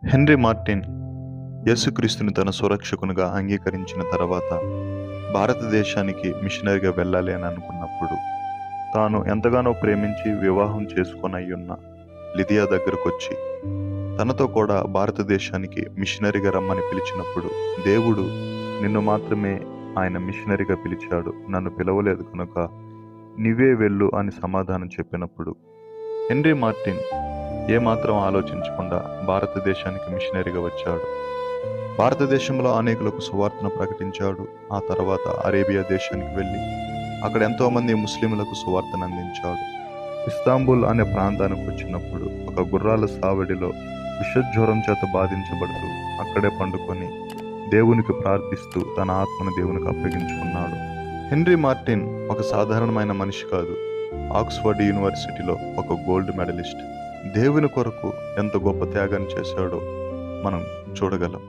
Henry Martin యేసుక్రీస్తుని తన సురక్షకునిగా అంగీకరించిన తర్వాత భారతదేశానికి మిషనరీగా వెళ్ళాలి అని అనుకున్నప్పుడు తాను ఎంతగానో ప్రేమించి వివాహం చేసుకొనయ్యున్న లిదియా దగ్గరకొచ్చి తనతో కూడా భారతదేశానికి మిషనరీగా రమ్మని పిలిచినప్పుడు దేవుడు నిన్ను మాత్రమే ఆయన మిషనరీగా పిలిచాడు, నన్ను పిలవలేదు కనుక నీవే వెళ్ళు అని సమాధానం చెప్పినప్పుడు హెన్రీ మార్టిన్ ఏమాత్రం ఆలోచించకుండా భారతదేశానికి మిషనరీగా వచ్చాడు. భారతదేశంలో అనేకులకు సువార్తను ప్రకటించాడు. ఆ తర్వాత అరేబియా దేశానికి వెళ్ళి అక్కడ ఎంతోమంది ముస్లింలకు సువార్తను అందించాడు. ఇస్తాంబుల్ అనే ప్రాంతానికి వచ్చినప్పుడు ఒక గుర్రాల సావడిలో విషజ్వరం చేత బాధించబడుతూ అక్కడే పండుకొని దేవునికి ప్రార్థిస్తూ తన ఆత్మను దేవునికి అప్పగించుకున్నాడు. హెన్రీ మార్టిన్ ఒక సాధారణమైన మనిషి కాదు. ఆక్స్ఫర్డ్ యూనివర్సిటీలో ఒక గోల్డ్ మెడలిస్ట్. దేవుని కొరకు ఎంత గొప్ప త్యాగాన్ని చేశాడో మనం చూడగలం.